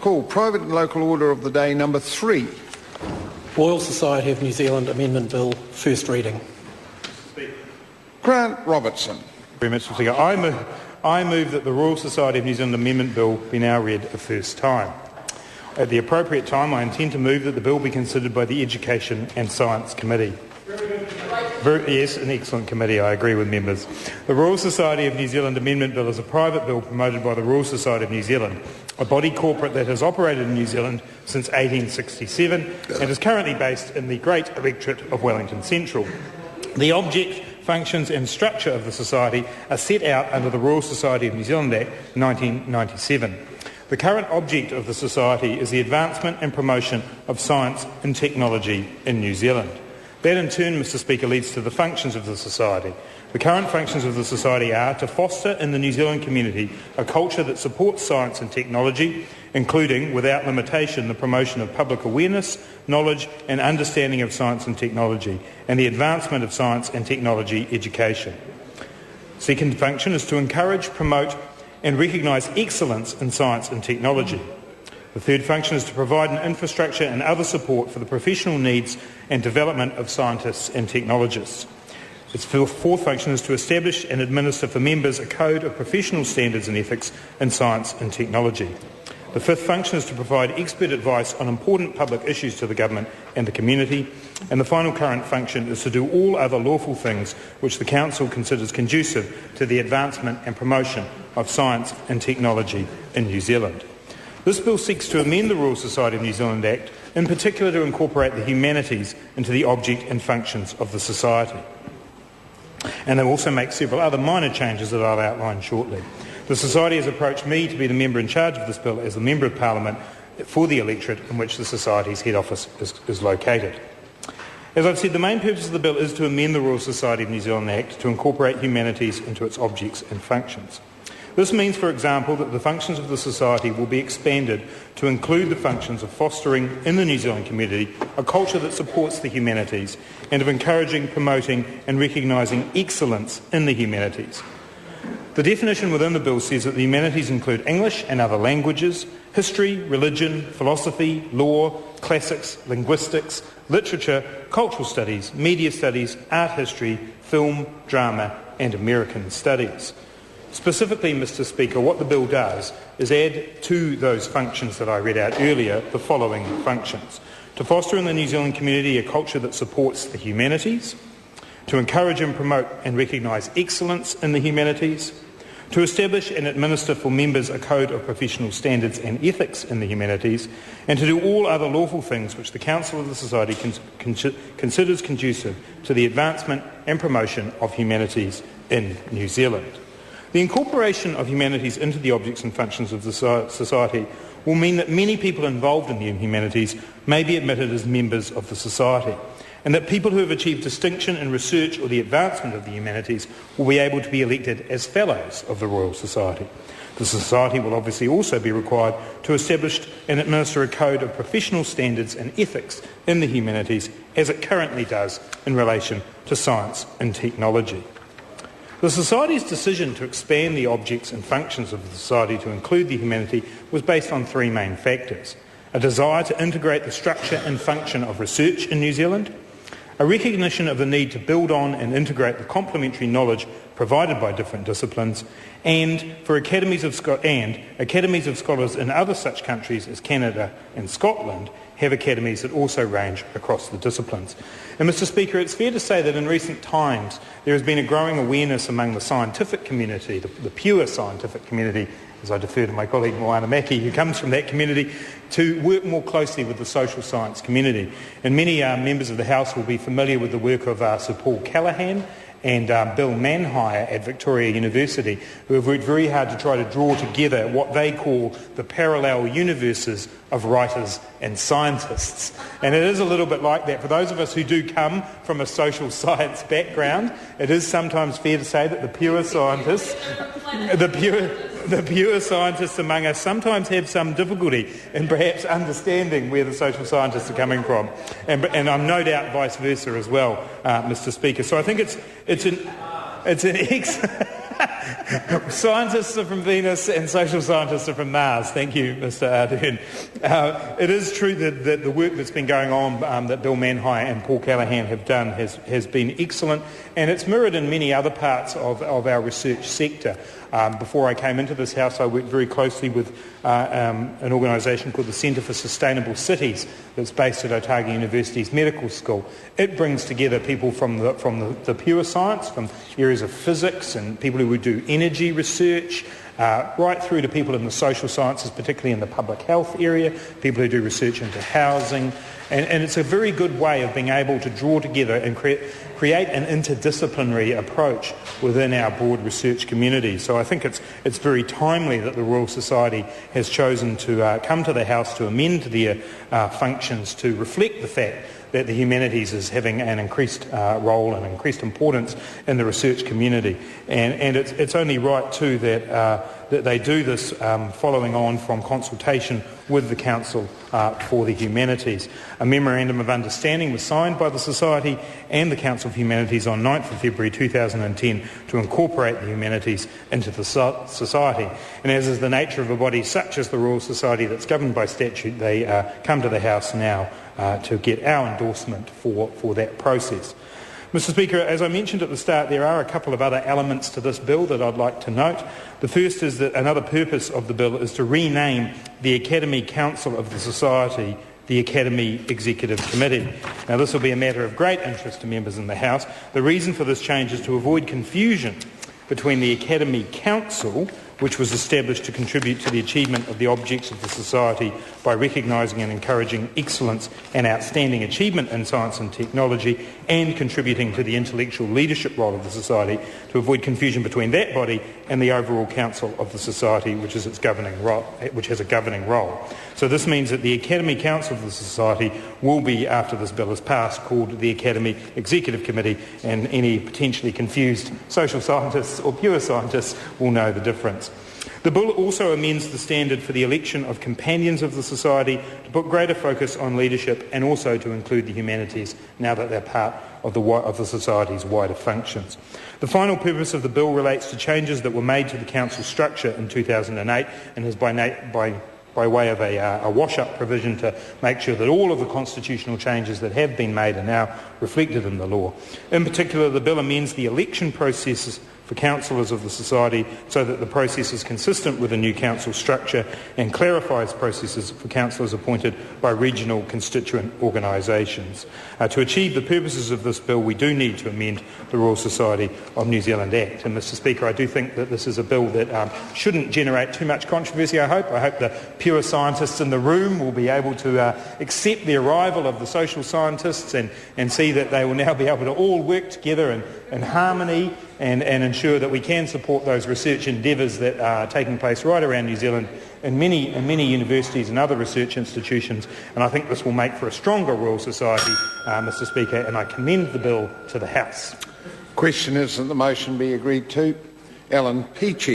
Call private and local order of the day number 3. Royal Society of New Zealand Amendment Bill, first reading. Grant Robertson. Very much, Mr. Speaker. I move that the Royal Society of New Zealand Amendment Bill be now read a first time. At the appropriate time, I intend to move that the bill be considered by the Education and Science Committee. Yes, an excellent committee, I agree with members. The Royal Society of New Zealand Amendment Bill is a private bill promoted by the Royal Society of New Zealand, a body corporate that has operated in New Zealand since 1867 and is currently based in the Great Electorate of Wellington Central. The object, functions and structure of the Society are set out under the Royal Society of New Zealand Act 1997. The current object of the Society is the advancement and promotion of science and technology in New Zealand. That in turn, Mr. Speaker, leads to the functions of the Society. The current functions of the Society are to foster in the New Zealand community a culture that supports science and technology, including, without limitation, the promotion of public awareness, knowledge and understanding of science and technology, and the advancement of science and technology education. Second function is to encourage, promote and recognise excellence in science and technology. The third function is to provide an infrastructure and other support for the professional needs and development of scientists and technologists. Its fourth function is to establish and administer for members a code of professional standards and ethics in science and technology. The fifth function is to provide expert advice on important public issues to the government and the community. And the final current function is to do all other lawful things which the Council considers conducive to the advancement and promotion of science and technology in New Zealand. This bill seeks to amend the Royal Society of New Zealand Act, in particular to incorporate the humanities into the object and functions of the Society. And they also make several other minor changes that I'll outline shortly. The Society has approached me to be the member in charge of this bill as the Member of Parliament for the electorate in which the Society's head office is located. As I've said, the main purpose of the bill is to amend the Royal Society of New Zealand Act to incorporate humanities into its objects and functions. This means, for example, that the functions of the Society will be expanded to include the functions of fostering in the New Zealand community a culture that supports the humanities and of encouraging, promoting and recognising excellence in the humanities. The definition within the bill says that the humanities include English and other languages, history, religion, philosophy, law, classics, linguistics, literature, cultural studies, media studies, art history, film, drama and American studies. Specifically, Mr. Speaker, what the bill does is add to those functions that I read out earlier the following functions: to foster in the New Zealand community a culture that supports the humanities, to encourage and promote and recognise excellence in the humanities, to establish and administer for members a code of professional standards and ethics in the humanities, and to do all other lawful things which the Council of the Society considers conducive to the advancement and promotion of humanities in New Zealand. The incorporation of humanities into the objects and functions of the Society will mean that many people involved in the humanities may be admitted as members of the Society, and that people who have achieved distinction in research or the advancement of the humanities will be able to be elected as Fellows of the Royal Society. The Society will obviously also be required to establish and administer a code of professional standards and ethics in the humanities, as it currently does in relation to science and technology. The Society's decision to expand the objects and functions of the Society to include the humanity was based on three main factors: a desire to integrate the structure and function of research in New Zealand, a recognition of the need to build on and integrate the complementary knowledge provided by different disciplines, and academies of scholars in other such countries as Canada and Scotland have academies that also range across the disciplines. And Mr. Speaker, it's fair to say that in recent times there has been a growing awareness among the scientific community, the pure scientific community, as I defer to my colleague Moana Maki, who comes from that community, to work more closely with the social science community. And many members of the House will be familiar with the work of Sir Paul Callaghan and Bill Manhire at Victoria University, who have worked very hard to try to draw together what they call the parallel universes of writers and scientists. And it is a little bit like that. For those of us who do come from a social science background, it is sometimes fair to say that the pure scientists among us sometimes have some difficulty in perhaps understanding where the social scientists are coming from, and I'm no doubt vice versa as well, Mr. Speaker. So I think it's an excellent Scientists are from Venus and social scientists are from Mars. Thank you, Mr. Ardern. It is true that the work that's been going on that Bill Manhire and Paul Callaghan have done has been excellent, and it's mirrored in many other parts of our research sector. Before I came into this House, I worked very closely with an organisation called the Centre for Sustainable Cities that's based at Otago University's Medical School. It brings together people from the pure science, from areas of physics and people who would do energy research, right through to people in the social sciences, particularly in the public health area, people who do research into housing. And it's a very good way of being able to draw together and create an interdisciplinary approach within our broad research community. So I think it's very timely that the Royal Society has chosen to come to the House to amend their functions to reflect the fact that the humanities is having an increased role and increased importance in the research community. And it's only right too that they do this following on from consultation with the Council for the Humanities. A memorandum of understanding was signed by the Society and the Council of Humanities on 9th of February 2010 to incorporate the humanities into the Society. And as is the nature of a body such as the Royal Society that's governed by statute, they come to the House now to get our endorsement for that process. Mr. Speaker, as I mentioned at the start, there are a couple of other elements to this bill that I'd like to note. The first is that another purpose of the bill is to rename the Academy Council of the Society the Academy Executive Committee. Now, this will be a matter of great interest to members in the House. The reason for this change is to avoid confusion between the Academy Council, which was established to contribute to the achievement of the objects of the Society by recognising and encouraging excellence and outstanding achievement in science and technology, and contributing to the intellectual leadership role of the Society, to avoid confusion between that body and the overall Council of the Society, which is its governing role, which has a governing role. So this means that the Academy Council of the Society will be, after this bill is passed, called the Academy Executive Committee, and any potentially confused social scientists or pure scientists will know the difference. The bill also amends the standard for the election of companions of the Society to put greater focus on leadership and also to include the humanities now that they're part of the Society's wider functions. The final purpose of the bill relates to changes that were made to the Council structure in 2008 and is by way of a wash-up provision to make sure that all of the constitutional changes that have been made are now reflected in the law. In particular, the bill amends the election processes for councillors of the Society so that the process is consistent with the new council structure and clarifies processes for councillors appointed by regional constituent organisations. To achieve the purposes of this bill, we do need to amend the Royal Society of New Zealand Act. And Mr. Speaker, I do think that this is a bill that shouldn't generate too much controversy, I hope. I hope the pure scientists in the room will be able to accept the arrival of the social scientists and see that they will now be able to all work together in harmony and ensure that we can support those research endeavours that are taking place right around New Zealand in many universities and other research institutions. And I think this will make for a stronger Royal Society, Mr. Speaker, and I commend the bill to the House. Question is that the motion be agreed to. Ellen Peachy.